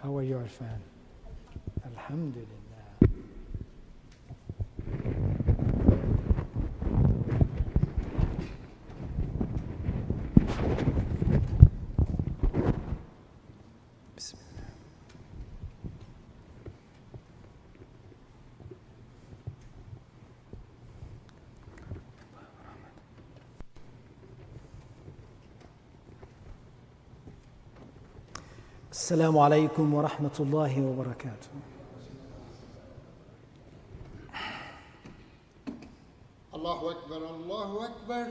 How are you, Arfan? Alhamdulillah. السلام عليكم ورحمة الله وبركاته. الله أكبر الله أكبر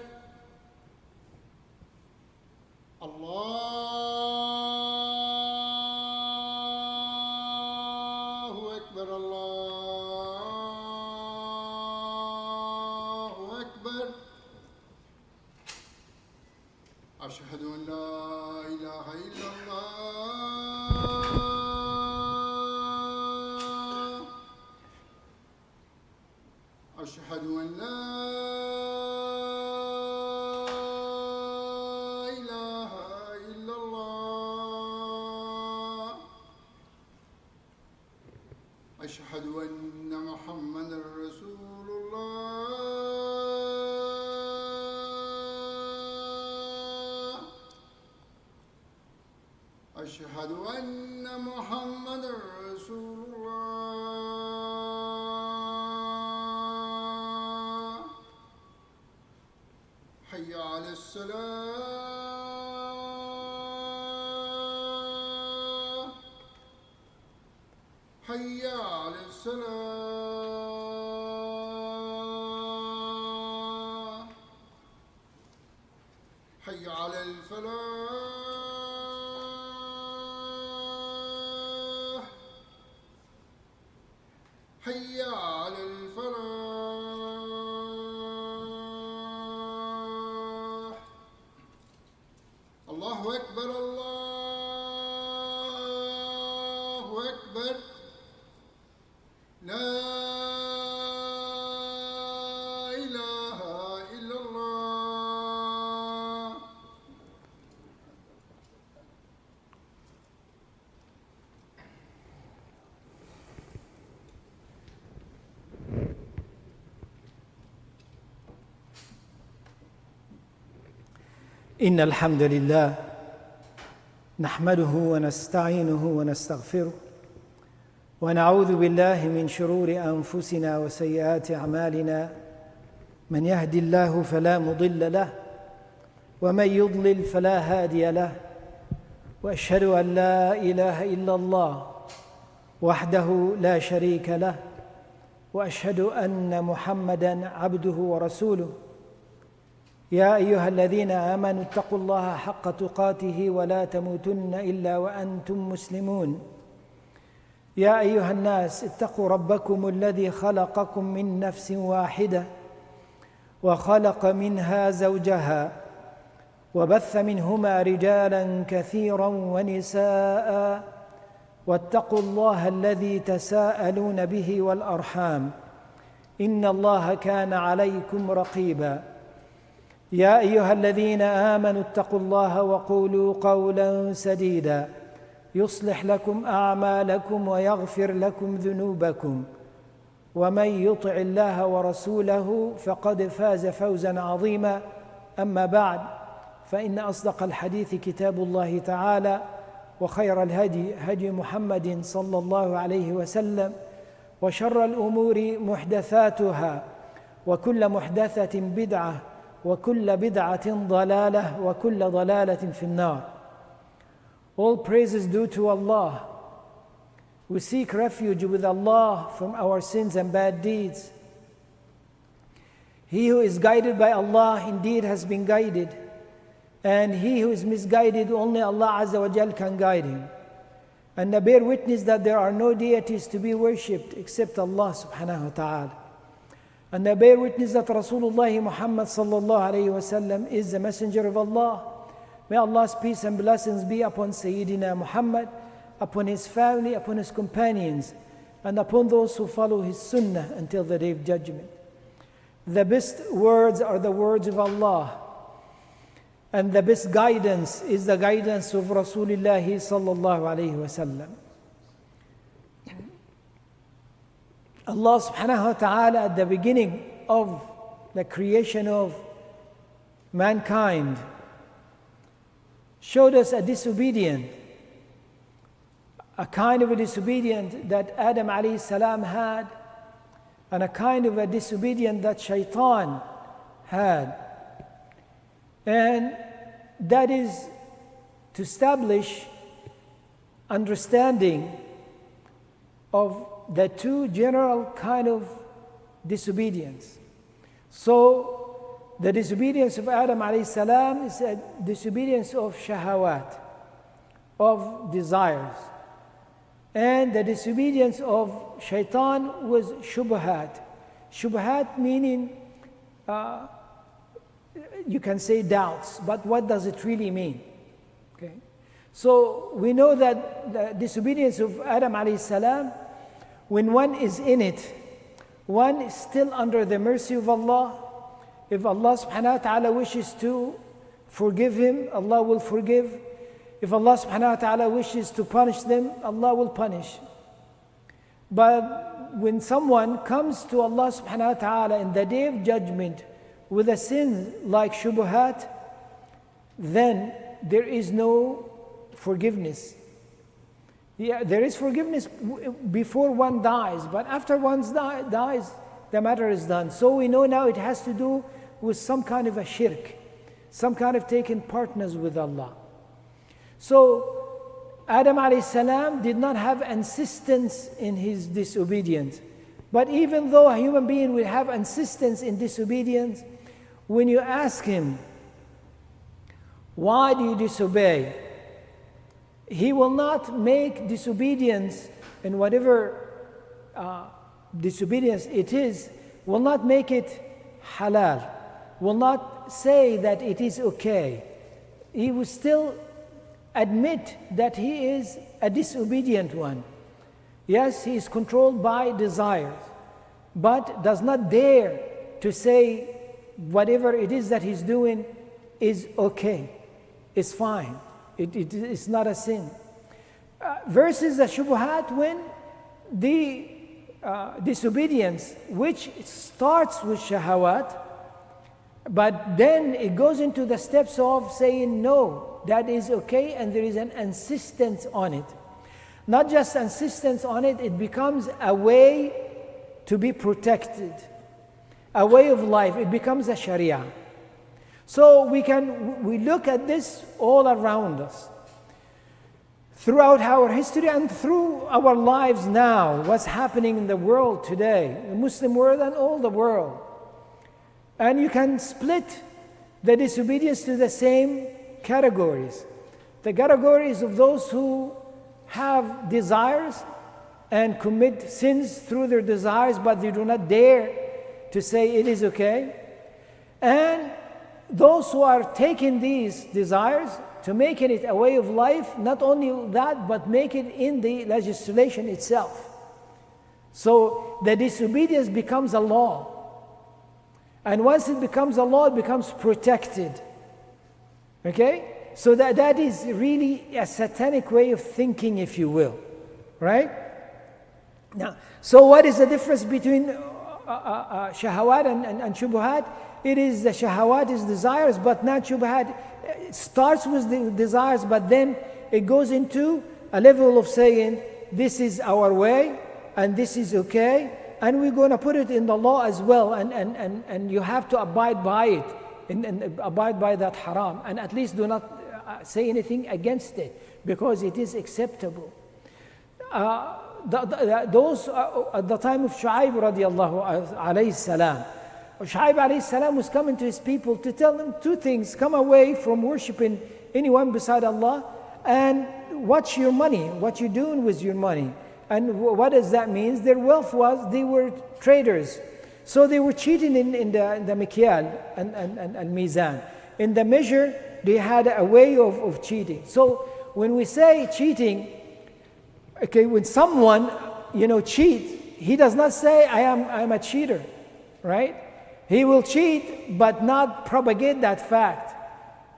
الله أكبر الله أكبر أشهد أن لا إله إلا الله أشهد أن لا إله إلا الله أشهد أن محمدًا رسول الله أشهد أن محمدًا رسول الله حي على الصلاة حي على الصلاة حي على الفلاح حي على الفلاح الله أكبر الله أكبر لا إله إلا الله إن الحمد لله نحمده ونستعينه ونستغفره ونعوذ بالله من شرور أنفسنا وسيئات أعمالنا من يهد الله فلا مضل له ومن يضلل فلا هادي له وأشهد أن لا إله إلا الله وحده لا شريك له وأشهد أن محمدًا عبده ورسوله يا أيها الذين آمنوا اتقوا الله حق تقاته ولا تموتن إلا وأنتم مسلمون يا أيها الناس اتقوا ربكم الذي خلقكم من نفس واحدة وخلق منها زوجها وبث منهما رجالا كثيرا ونساء واتقوا الله الذي تساءلون به والأرحام إن الله كان عليكم رقيبا يا أيها الذين آمنوا اتقوا الله وقولوا قولا سديدا يصلح لكم أعمالكم ويغفر لكم ذنوبكم ومن يطع الله ورسوله فقد فاز فوزا عظيما أما بعد فإن أصدق الحديث كتاب الله تعالى وخير الهدي هدي محمد صلى الله عليه وسلم وشر الأمور محدثاتها وكل محدثة بدعة وكل بدعة ضلالة وكل ضلالة في النار. All praise is due to Allah. We seek refuge with Allah from our sins and bad deeds. He who is guided by Allah indeed has been guided, and he who is misguided only Allah Azza wa Jal can guide him. And I bear witness that there are no deities to be worshipped except Allah subhanahu wa ta'ala. And I bear witness that Rasulullah Muhammad sallallahu alayhi wa sallam is the messenger of Allah. May Allah's peace and blessings be upon Sayyidina Muhammad, upon his family, upon his companions, and upon those who follow his sunnah until the day of judgment. The best words are the words of Allah, and the best guidance is the guidance of Rasulullah sallallahu alayhi wa sallam. Allah subhanahu wa ta'ala at the beginning of the creation of mankind showed us a disobedient, a kind of a disobedient that Adam alayhi salam had, and a kind of a disobedient that Shaitan had. And that is to establish understanding of the two general kind of disobedience. So the disobedience of Adam alayhi salam is a disobedience of shahawat, of desires. And the disobedience of shaitan was shubhat. Shubhat meaning, you can say doubts, but what does it really mean? Okay. So we know that the disobedience of Adam alayhi salam, when one is in it, one is still under the mercy of Allah. If Allah subhanahu wa ta'ala wishes to forgive him, Allah will forgive. If Allah subhanahu wa ta'ala wishes to punish them, Allah will punish. But when someone comes to Allah subhanahu wa ta'ala in the day of judgment with a sin like shubuhat, then there is no forgiveness. Yeah, there is forgiveness before one dies, but after one dies, the matter is done. So we know now it has to do with some kind of a shirk, some kind of taking partners with Allah. So Adam alayhi salam did not have insistence in his disobedience. But even though a human being will have insistence in disobedience, when you ask him, why do you disobey? He will not make disobedience, and whatever disobedience it is, will not make it halal, will not say that it is okay. He will still admit that he is a disobedient one. Yes, he is controlled by desires, but does not dare to say whatever it is that he's doing is okay, is fine. It's not a sin. Versus the shubuhat, when the disobedience, which starts with shahawat, but then it goes into the steps of saying no, that is okay, and there is an insistence on it. Not just insistence on it, it becomes a way to be protected, a way of life. It becomes a sharia. So we look at this all around us, throughout our history and through our lives now, what's happening in the world today, the Muslim world and all the world. And you can split the disobedience to the same categories. The categories of those who have desires and commit sins through their desires, but they do not dare to say it is okay. And those who are taking these desires to making it a way of life, not only that, but make it in the legislation itself. So the disobedience becomes a law. And once it becomes a law, it becomes protected. Okay? So that is really a satanic way of thinking, if you will. Right? Now, so what is the difference between shahawat and shubuhat? It is the shahawat is desires, but not shubuhat. It starts with the desires, but then it goes into a level of saying, this is our way, and this is okay, and we're going to put it in the law as well, and you have to abide by it, and abide by that haram, and at least do not say anything against it, because it is acceptable. Those at the time of Shu'aib radiallahu alayhi salam, Shu'aib alayhi salam was coming to his people to tell them two things: come away from worshiping anyone beside Allah, and watch your money, what you're doing with your money. And what does that mean? Their wealth was, they were traders. So they were cheating in the mikyal and mizan. In the measure, they had a way of cheating. So when we say cheating, okay, when someone, cheats, he does not say, I'm a cheater, right? He will cheat, but not propagate that fact.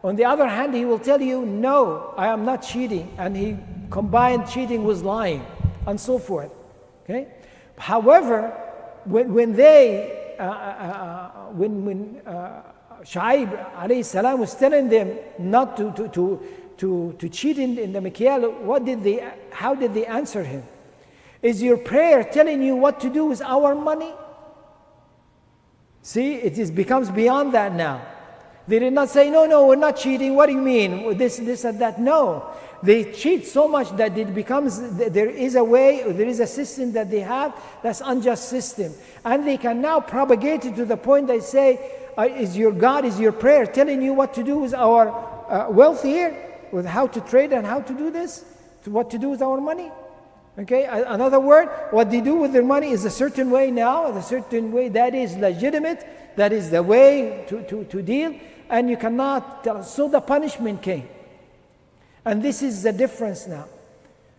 On the other hand, he will tell you, no, I am not cheating. And he combined cheating with lying, and so forth. Okay? However, when Shu'aib alayhi salam was telling them not to cheat in the Mikyal, how did they answer him? Is your prayer telling you what to do with our money? See, it becomes beyond that now. They did not say, no, we're not cheating. What do you mean? This and that. No. They cheat so much that it becomes, there is a way, there is a system that they have that's unjust system. And they can now propagate it to the point they say, is your God, is your prayer telling you what to do with our wealth here? With how to trade and how to do this? What to do with our money? Okay, another word, what they do with their money is a certain way now, a certain way that is legitimate, that is the way to deal, and you cannot tell. So the punishment came. And this is the difference now.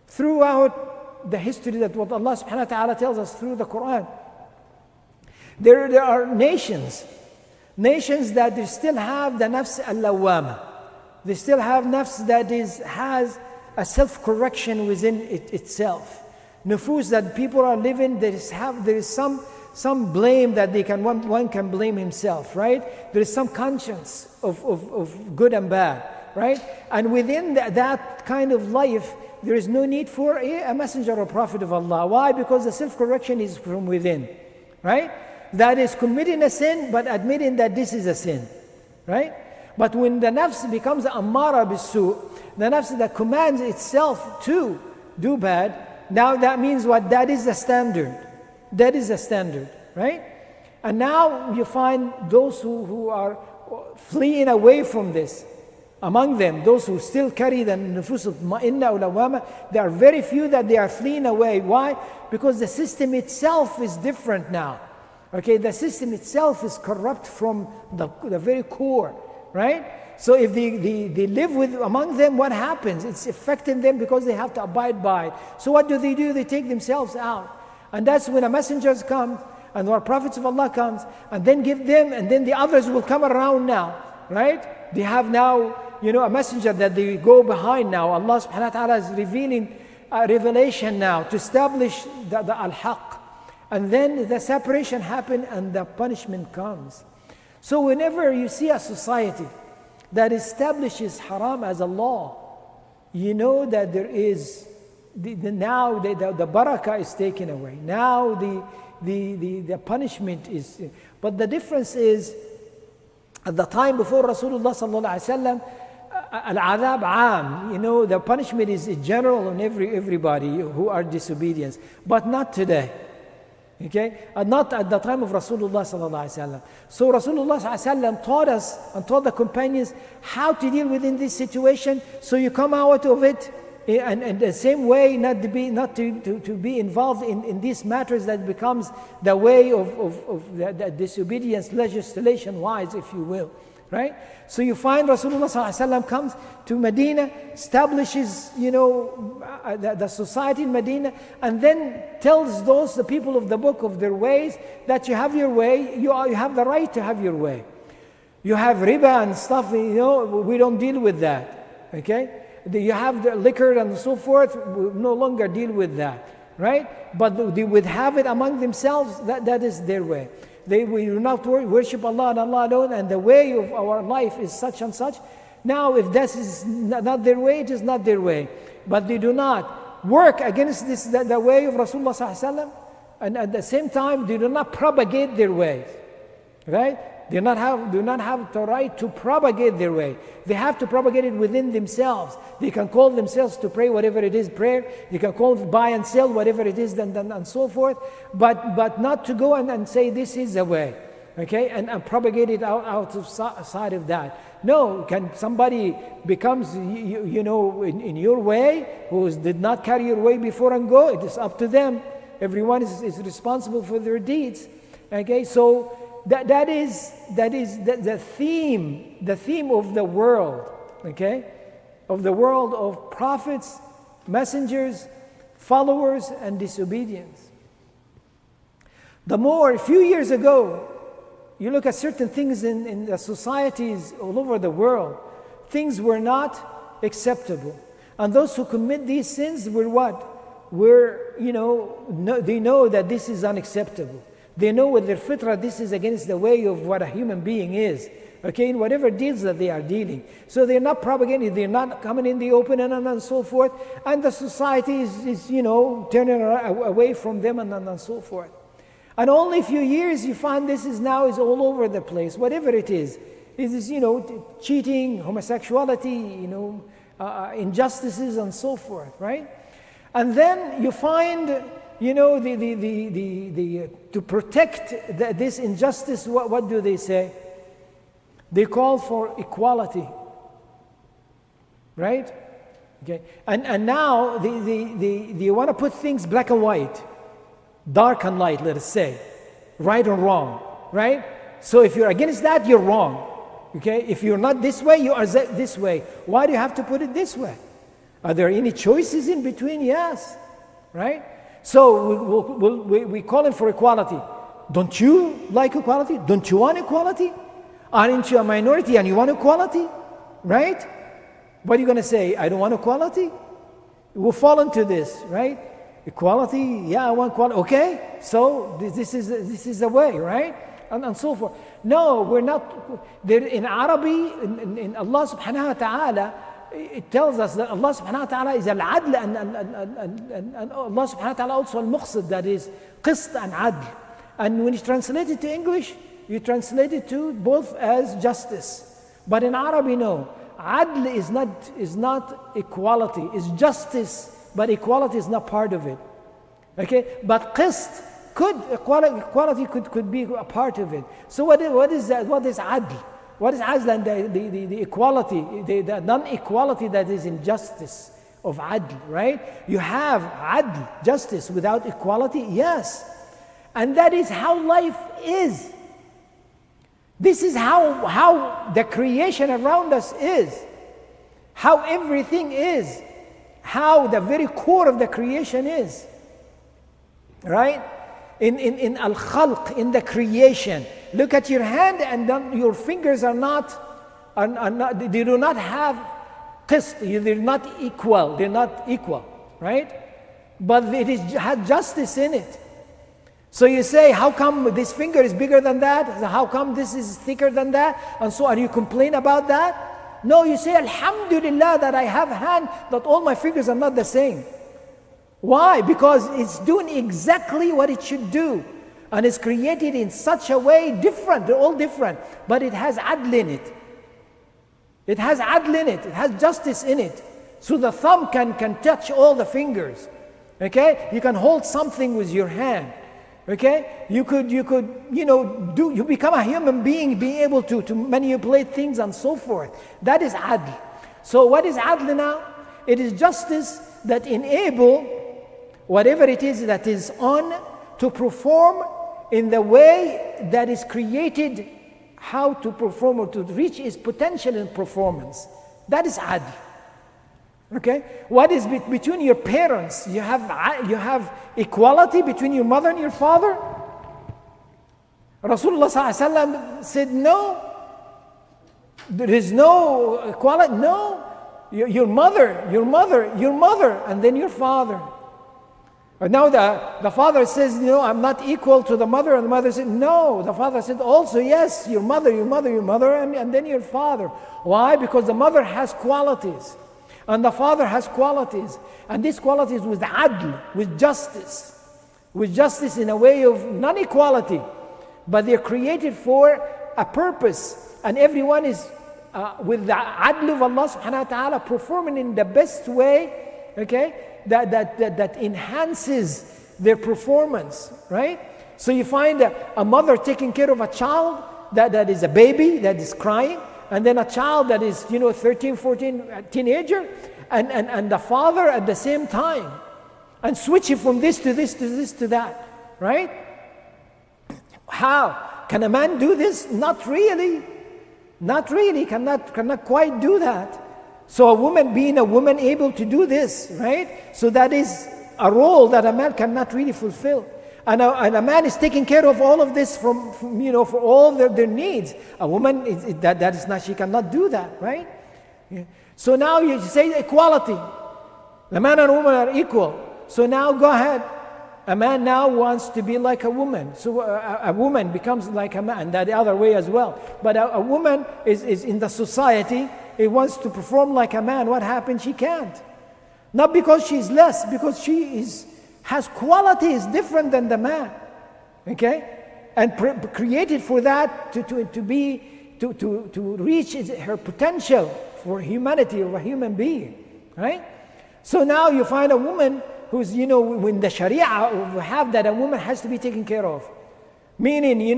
Throughout the history that what Allah subhanahu wa ta'ala tells us through the Quran, there are nations that they still have the nafs al-lawwama. They still have nafs that has a self-correction within itself. Nufus that people are living, there is some blame that one can blame himself, right? There is some conscience of good and bad, right? And within that kind of life, there is no need for a messenger or prophet of Allah. Why? Because the self-correction is from within, right? That is committing a sin, but admitting that this is a sin, right? But when the nafs becomes ammara bisu, the nafs that commands itself to do bad, now that means what? That is the standard. That is the standard, right? And now you find those who are fleeing away from this. Among them, those who still carry the nufus of ma'inna or lawama, there are very few that they are fleeing away. Why? Because the system itself is different now. Okay, the system itself is corrupt from the very core, right? So if they live among them, what happens? It's affecting them because they have to abide by it. So what do? They take themselves out. And that's when the messengers come and our prophets of Allah comes and then give them, and then the others will come around now, right? They have now, a messenger that they go behind now. Allah subhanahu wa ta'ala is revealing a revelation now to establish the al-haq. And then the separation happens and the punishment comes. So whenever you see a society that establishes haram as a law, you know that there is, now the barakah is taken away. Now the punishment is, but the difference is, at the time before Rasulullah sallallahu alaihi wasallam, al-adhab aam, the punishment is general on everybody who are disobedient, but not today. Okay, and not at the time of Rasulullah sallallahu alaihi wasallam. So Rasulullah sallallahu alaihi wasallam taught us and taught the companions how to deal within this situation. So you come out of it, and the same way, not to be involved in these matters that becomes the way of the disobedience, legislation-wise, if you will, right? So you find Rasulullah sallallahu alaihi wasallam comes to Medina, establishes, the society in Medina, and then tells the people of the book of their ways that you have your way, you have the right to have your way. You have riba and stuff, we don't deal with that, okay? You have the liquor and so forth, we no longer deal with that, right? But they would have it among themselves, that is their way. We do not worship Allah and Allah alone, and the way of our life is such and such. Now, if this is not their way, it is not their way. But they do not work against this, the way of Rasulullah sallallahu alaihi wasallam, and at the same time, they do not propagate their ways, right? They do not have the right to propagate their way. They have to propagate it within themselves. They can call themselves to pray whatever it is prayer. They can call buy and sell whatever it is and so forth. But not to go and say this is the way, okay, and propagate it outside of that. No, can somebody becomes in your way who did not carry your way before and go? It is up to them. Everyone is responsible for their deeds. Okay, so. That is the theme of the world, okay? Of the world of prophets, messengers, followers, and disobedience. A few years ago, you look at certain things in the societies all over the world, things were not acceptable. And those who commit these sins were what? where, they know that this is unacceptable. They know with their fitrah this is against the way of what a human being is. Okay, in whatever deals that they are dealing. So they're not propagating, they're not coming in the open and so forth. And the society is turning away from them and so forth. And only a few years you find this is all over the place, whatever it is. It is, cheating, homosexuality, injustices and so forth, right? And then you find, to protect this injustice, what do they say? They call for equality, right? Okay, and now they want to put things black and white, dark and light, let us say, right or wrong, right? So if you're against that, you're wrong. Okay, if you're not this way, you are this way. Why do you have to put it this way? Are there any choices in between? Yes, right? So we call him for equality. Don't you like equality? Don't you want equality? Aren't you a minority and you want equality? Right? What are you going to say? I don't want equality? We'll fall into this, right? Equality, yeah, I want equality. Okay, so this is the way, right? And so forth. No, we're not. There in Arabic, in Allah subhanahu wa ta'ala, it tells us that Allah subhanahu wa ta'ala is al-adl and Allah subhanahu wa ta'ala also al-muqsid, that is qist and adl. And when you translate it to English, you translate it to both as justice. But in Arabic, no. Adl is not equality, it's justice, but equality is not part of it. Okay? But qist, equality could be a part of it. So what is that? What is adl? What is adl? And the equality, the non-equality that is injustice of adl, right? You have adl, justice, without equality, yes. And that is how life is. This is how the creation around us is, how everything is, how the very core of the creation is, right? In al-khalq, in the creation. Look at your hand, and then your fingers are not, they do not have qist, they're not equal, right? But has justice in it. So you say, how come this finger is bigger than that? How come this is thicker than that? And so on, you complain about that? No, you say, Alhamdulillah that I have a hand, that all my fingers are not the same. Why? Because it's doing exactly what it should do. And it's created in such a way different, they're all different. But it has adl in it. It has adl in it, it has justice in it. So the thumb can touch all the fingers. Okay? You can hold something with your hand. Okay, you become a human being, being able to manipulate things and so forth. That is adl. So what is adl now? It is justice that enable whatever it is that is on to perform in the way that is created, how to perform or to reach its potential in performance. That is adl. Okay, what is between your parents? You have equality between your mother and your father? Rasulullah said no. There is no equality. No, your mother, and then your father. But now the father says, I'm not equal to the mother, and the mother said, no. The father said also, yes, your mother, and then your father. Why? Because the mother has qualities. And the father has qualities. And these qualities with adl, with justice in a way of non-equality. But they're created for a purpose. And everyone is with the adl of Allah subhanahu wa ta'ala performing in the best way, okay, that enhances their performance, right? So you find a mother taking care of a child that is a baby, that is crying, and then a child that is 13, 14, a teenager, and the father at the same time, and switching from this to this to this to that, right? How? Can a man do this? Not really. Not really, cannot quite do that. So a woman, being a woman, able to do this, right? So that is a role that a man cannot really fulfill. And a man is taking care of all of this from for all their needs. A woman, that is not, she cannot do that, right? Yeah. So now you say equality. The man and woman are equal. So now go ahead. A man now wants to be like a woman. So a woman becomes like a man, that the other way as well. But a woman is in the society, it wants to perform like a man. What happens? She can't. Not because she's less, because she has qualities different than the man. Okay? And created for that to reach her potential for humanity of a human being. Right? So now you find a woman who's, when the Sharia have that, a woman has to be taken care of. Meaning, you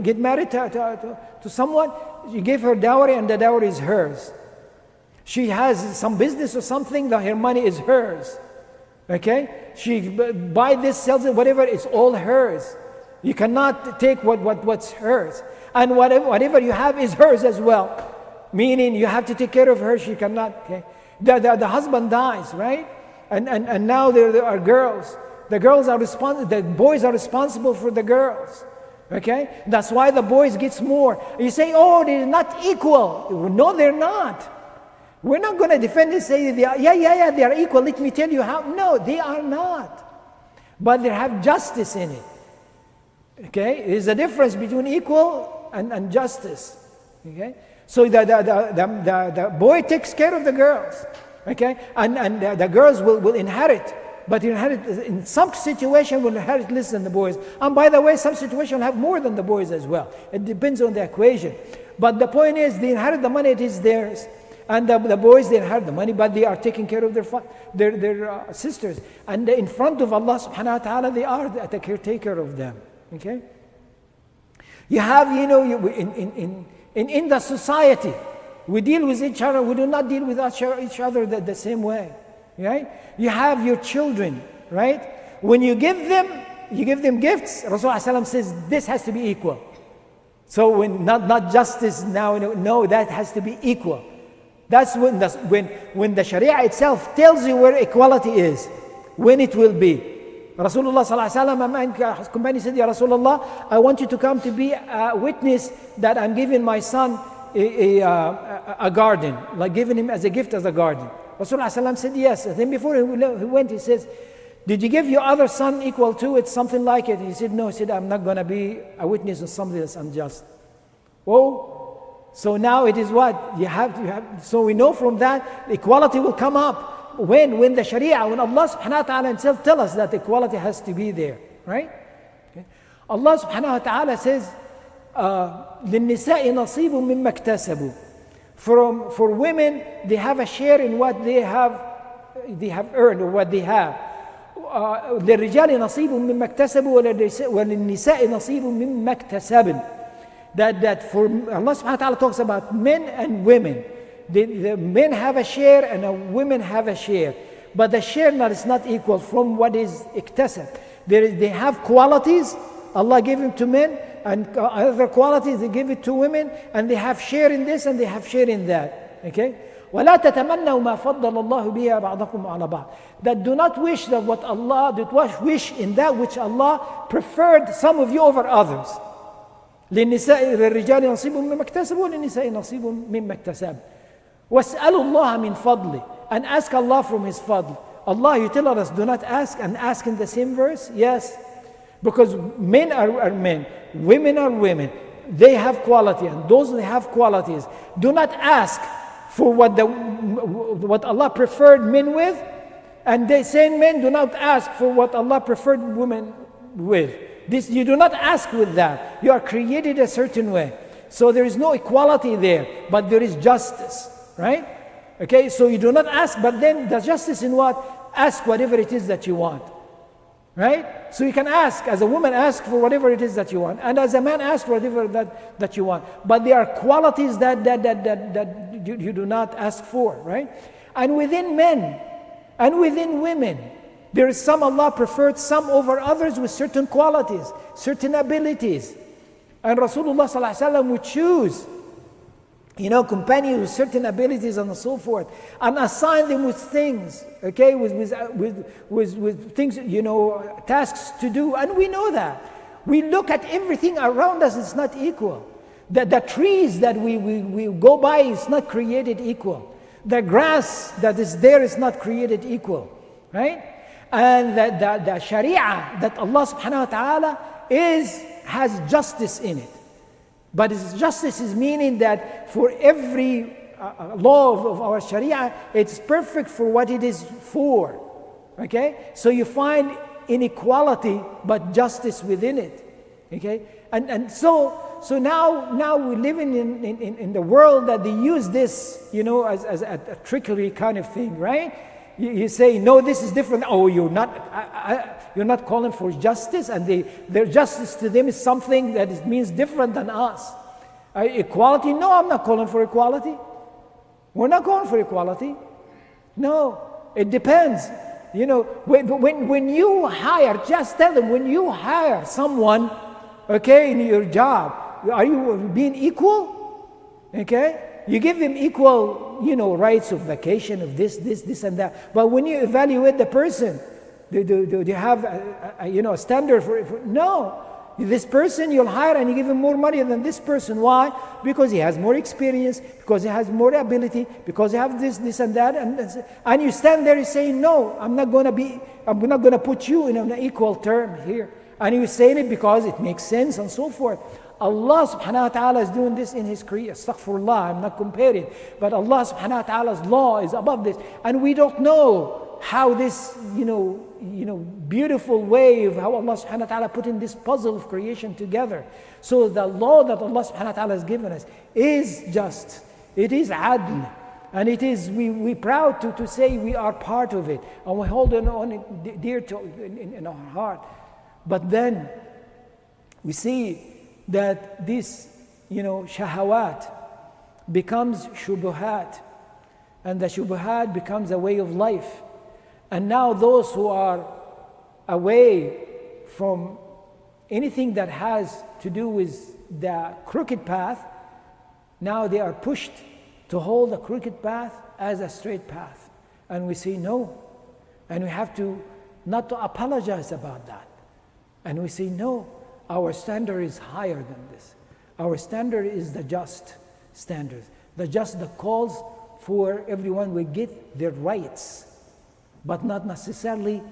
get married to someone, you give her dowry and the dowry is hers. She has some business or something, her money is hers. Okay? She buy this, sells it, whatever, it's all hers. You cannot take what's hers. And whatever you have is hers as well. Meaning you have to take care of her, she cannot. Okay? The husband dies, right? And now there are girls. The boys are responsible for the girls. Okay? That's why the boys gets more. You say, oh, they're not equal. No, they're not. We're not going to defend and say, they are equal. Let me tell you how. No, they are not. But they have justice in it. Okay? There's a difference between equal and justice. Okay? So the boy takes care of the girls. Okay? And the girls will inherit. But in some situation will inherit less than the boys. And by the way, some situation will have more than the boys as well. It depends on the equation. But the point is, they inherit the money, it is theirs. And the boys, they inherit the money, but they are taking care of their sisters. And in front of Allah subhanahu wa ta'ala, they are the caretaker of them. Okay? You have, in the society, we deal with each other, we do not deal with each other the same way. Right? You have your children, right? When you give them gifts, Rasulullah says this has to be equal. So when not justice now, no, that has to be equal. That's when the Sharia itself tells you where equality is, when it will be. Rasulullah his companion said, Ya Rasulullah, I want you to come to be a witness that I'm giving my son a garden, like giving him as a gift as a garden. Rasulullah said yes. And then before he went, he says, did you give your other son equal to it, something like it? He said, no. He said, I'm not going to be a witness of something that's unjust. Oh, so now it is what? You have. So we know from that, equality will come up. When the Sharia, when Allah subhanahu wa ta'ala himself tell us that equality has to be there. Right? Okay. Allah subhanahu wa ta'ala says, لِلنِّسَاءِ نَصِيبٌ مِمَّا اكْتَسَبُوا. For women, they have a share in what they have earned or what they have. للرجال نصيب مما اكتسبوا وللنساء نصيب مما اكتسبن. That for Allah subhanahu wa ta'ala talks about men and women. The men have a share and the women have a share. But the share is not equal from what is iktasab. They have qualities, Allah gave them to men, and other qualities they give it to women, and they have share in this and they have share in that. Okay? وَلَا تَتَمَنَّوْا مَا فَضَّلَ اللَّهُ بِهَا بَعْضَكُمْ عَلَى بَعْضٍ. That do not wish that wish in that which Allah preferred some of you over others. للرجال نصيب مما اكتسبوا وللنساء نصيب مما اكتسب. واسألوا الله من فضله, and ask Allah from His fadl. Allah, you tell us, do not ask, and ask in the same verse? Yes. Because men are men, women are women. They have quality, and those that have qualities. Do not ask for what Allah preferred men with, and the same men do not ask for what Allah preferred women with. This, you do not ask with that. You are created a certain way. So there is no equality there, but there is justice, right? Okay, so you do not ask, but then the justice in what? Ask whatever it is that you want, right? So you can ask, as a woman, ask for whatever it is that you want, and as a man, ask for whatever that you want. But there are qualities that you do not ask for, right? And within men and within women, there is some Allah preferred some over others with certain qualities, certain abilities. And Rasulullah sallallahu alaihi wasallam would choose, companions with certain abilities and so forth, and assign them with things, okay, with things, tasks to do. And we know that. We look at everything around us, it's not equal. The trees that we go by is not created equal. The grass that is there is not created equal, right? And the Sharia that Allah subhanahu wa ta'ala has justice in it. But justice is meaning that for every law of our Sharia, it's perfect for what it is for. Okay? So you find inequality, but justice within it. Okay? And so now we're living in the world that they use this, as a trickery kind of thing, right? You say, no, this is different. Oh, you're not calling for justice, and their justice to them is something that means different than us. Equality? No, I'm not calling for equality. We're not calling for equality. No, it depends. When you hire, just tell them, when you hire someone, okay, in your job, are you being equal? Okay? You give them equal, rights of vacation, of this, and that. But when you evaluate the person, do you have a standard for? No. This person you'll hire and you give him more money than this person. Why? Because he has more experience, because he has more ability, because he has this and that. And you stand there and say, no, I'm not going to put you in an equal term here. And you're saying it because it makes sense and so forth. Allah subhanahu wa ta'ala is doing this in His creation. Astaghfirullah, I'm not comparing. But Allah subhanahu wa ta'ala's law is above this. And we don't know how this, beautiful way of how Allah subhanahu wa ta'ala put in this puzzle of creation together. So the law that Allah subhanahu wa ta'ala has given us is just. It is adl. And it is, we proud to say we are part of it. And we hold on it dear in our heart. But then we see that this, shahawat becomes shubuhat, and the shubuhat becomes a way of life. And now those who are away from anything that has to do with the crooked path, now they are pushed to hold the crooked path as a straight path. And we say no. And we have to not to apologize about that. And we say no. Our standard is higher than this. Our standard is the just standard. The just that calls for everyone will get their rights, but not necessarily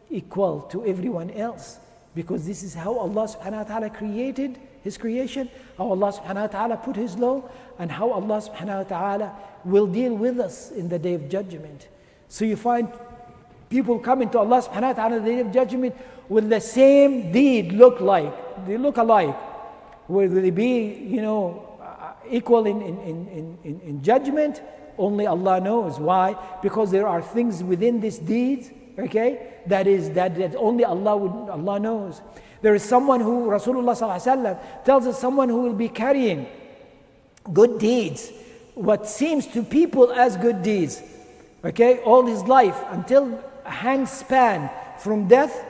equal to everyone else. Because this is how Allah subhanahu wa ta'ala created His creation, how Allah subhanahu wa ta'ala put His law, and how Allah subhanahu wa ta'ala will deal with us in the day of judgment. So you find people coming to Allah subhanahu wa ta'ala in the day of judgment with the same deed they look alike. Will they be, equal in judgment? Only Allah knows. Why? Because there are things within this deed, okay, that only Allah knows. There is someone who Rasulullah sallallahu alaihi wasallam tells us, someone who will be carrying good deeds, what seems to people as good deeds, okay, all his life until a hand span from death,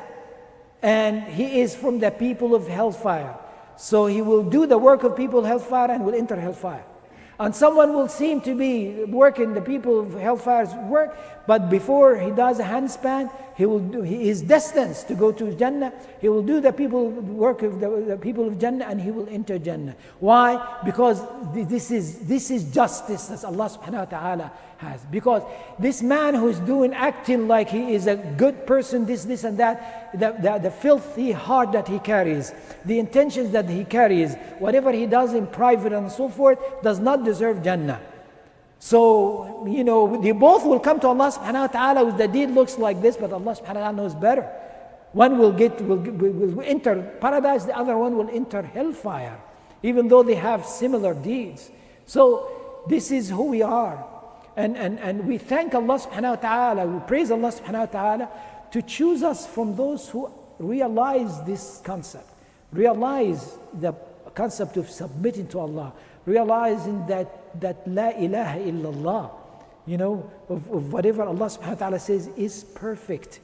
and he is from the people of hellfire. So he will do the work of people of hellfire and will enter hellfire. And someone will seem to be working the people of hellfire's work, but before he does a handspan, he is destined to go to Jannah. He will do the work of the people of Jannah, and he will enter Jannah. Why? Because this is justice that Allah subhanahu wa ta'ala has. Because this man who is acting like he is a good person, this and that, the filthy heart that he carries, the intentions that he carries, whatever he does in private and so forth, does not deserve Jannah. So, they both will come to Allah subhanahu wa ta'ala with the deed looks like this, but Allah subhanahu wa ta'ala knows better. One will enter paradise, the other one will enter hellfire, even though they have similar deeds. So, this is who we are. And we thank Allah subhanahu wa ta'ala, we praise Allah subhanahu wa ta'ala to choose us from those who realize this concept, realize the concept of submitting to Allah, realizing that la ilaha illallah, of whatever Allah subhanahu wa ta'ala says is perfect.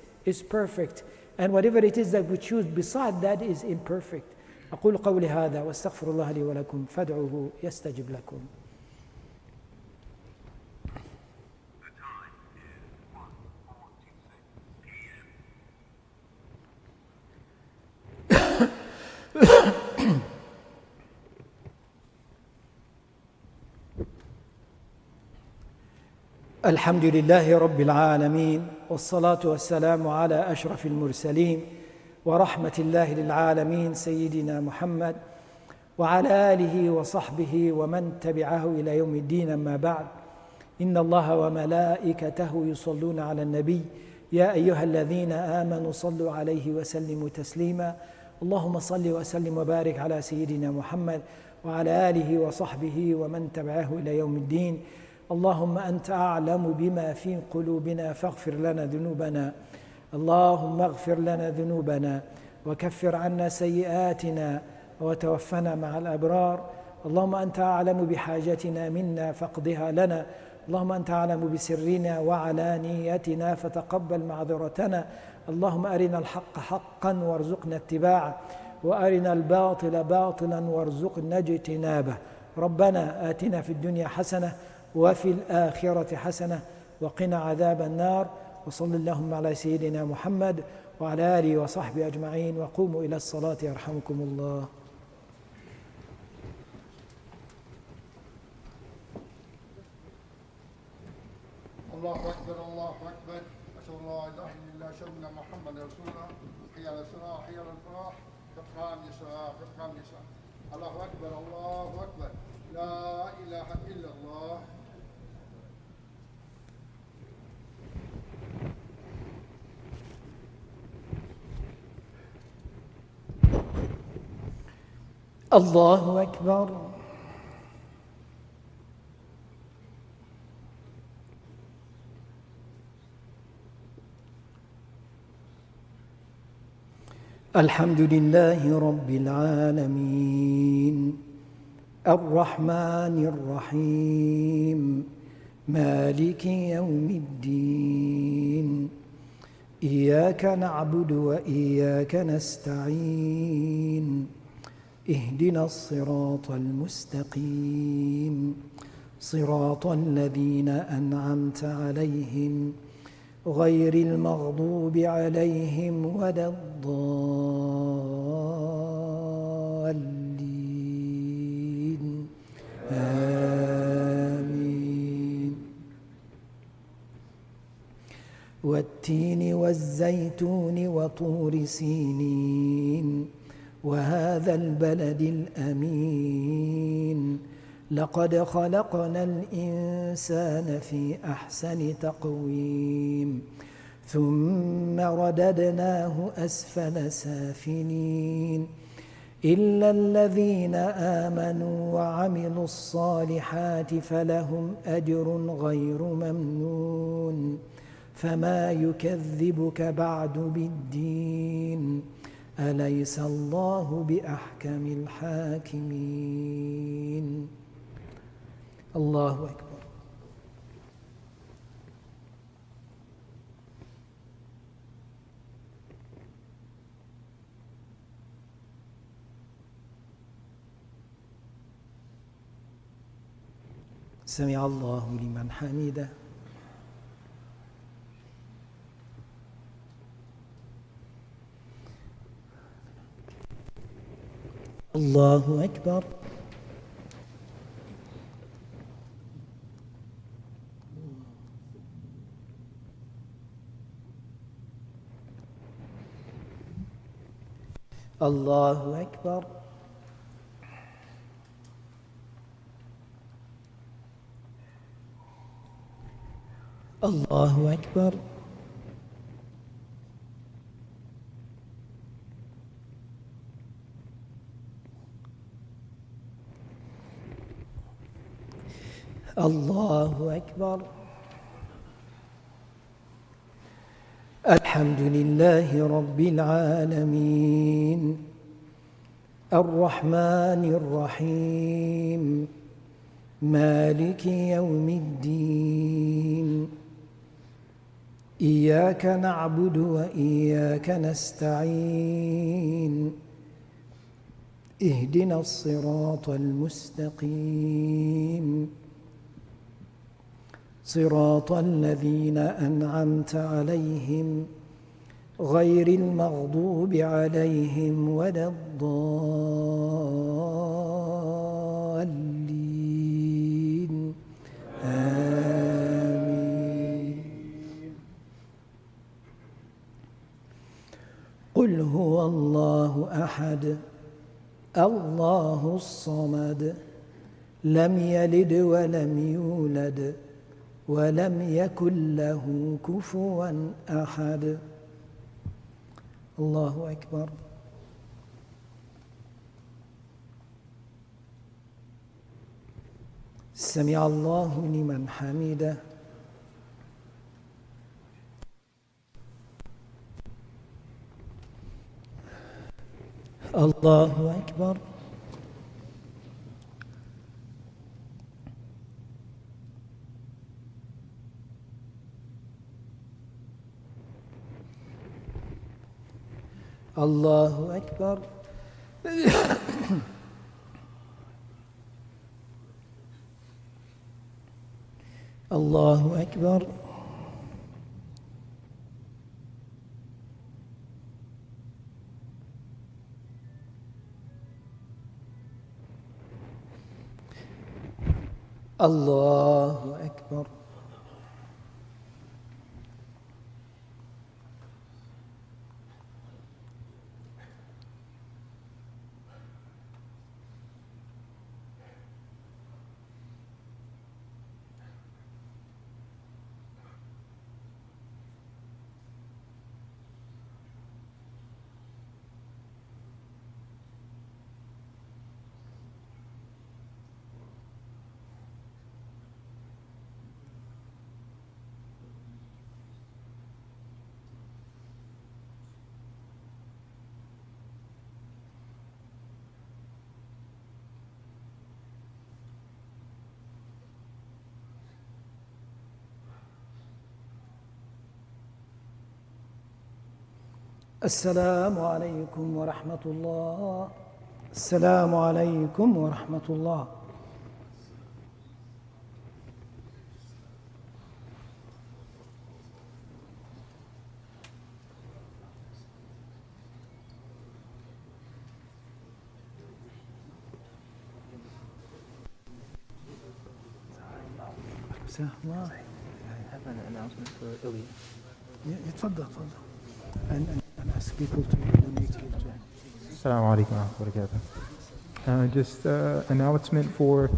And whatever it is that we choose beside that is imperfect. أقول قولي هذا واستغفر الله لي ولكم فادعوه يستجب لكم. الحمد لله رب العالمين والصلاة والسلام على أشرف المرسلين ورحمة الله للعالمين سيدنا محمد وعلى آله وصحبه ومن تبعه إلى يوم الدين. أما بعد، إن الله وملائكته يصلون على النبي يا أيها الذين آمنوا صلوا عليه وسلموا تسليما. اللهم صل وسلم وبارك على سيدنا محمد وعلى آله وصحبه ومن تبعه إلى يوم الدين. اللهم أنت أعلم بما في قلوبنا فاغفر لنا ذنوبنا. اللهم اغفر لنا ذنوبنا وكفر عنا سيئاتنا وتوفنا مع الأبرار. اللهم أنت أعلم بحاجتنا منا فاقضها لنا. اللهم أنت أعلم بسرنا وعلانيتنا فتقبل معذرتنا. اللهم أرنا الحق حقا وارزقنا اتباعه، وأرنا الباطل باطلا وارزقنا اجتنابه. ربنا آتنا في الدنيا حسنة وفي الآخرة حسنة وقنا عذاب النار. وصل اللهم على سيدنا محمد وعلى آله وصحبه أجمعين، وقوموا إلى الصلاة يرحمكم الله. الله أكبر الله أكبر، أشهد أن لا إله إلا الله، أشهد أن محمدا رسول الله. حي على الصلاة حي على الفلاح، قد قامت الصلاة قد قامت الصلاة. الله أكبر الله أكبر، لا إله إلا الله. الله أكبر. الحمد لله رب العالمين، الرحمن الرحيم، مالك يوم الدين. إياك نعبد وإياك نستعين، اهدنا الصراط المستقيم، صراط الذين أنعمت عليهم غير المغضوب عليهم ولا الضالين. آمين. والتين والزيتون وطور سينين وهذا البلد الأمين. لقد خلقنا الإنسان في أحسن تقويم ثم رددناه أسفل سافلين إلا الذين آمنوا وعملوا الصالحات فلهم أجر غير ممنون. فما يكذبك بعد بالدين؟ أليس الله بأحكم الحاكمين؟ الله أكبر. سمع الله لمن حمده. الله أكبر. الله أكبر. الله أكبر. الله أكبر. الحمد لله رب العالمين، الرحمن الرحيم، مالك يوم الدين. إياك نعبد وإياك نستعين، اهدنا الصراط المستقيم، صراط الذين أنعمت عليهم غير المغضوب عليهم ولا الضالين. آمين. قل هو الله أحد الله الصمد لم يلد ولم يولد ولم يكن له كفوا أحد. الله أكبر. سمع الله لمن حمده. الله أكبر. الله أكبر. الله أكبر. الله أكبر. السلام عليكم ورحمة الله. السلام عليكم ورحمة الله. الله. I have an announcement for Ilya. تفضل تفضل. And ask people to donate here too. Assalamu alaikum wa rahmatullahi wa barakatuh. Just an announcement for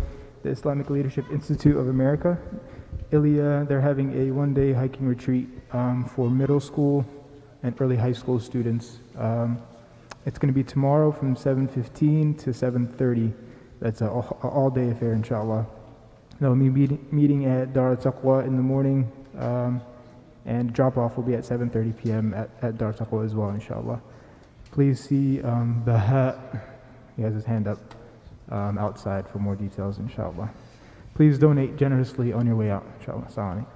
the Islamic Leadership Institute of America. Ilya, they're having a one-day hiking retreat for middle school and early high school students. It's going to be tomorrow from 7:15 to 7:30. That's an all-day affair, inshallah. They'll be meeting at Dar al-Taqwa in the morning, and drop-off will be at 7:30 p.m. at Dar al-Taqwa as well, inshallah. Please see Baha, he has his hand up, outside for more details, inshallah. Please donate generously on your way out, inshallah. Assalamu alaikum.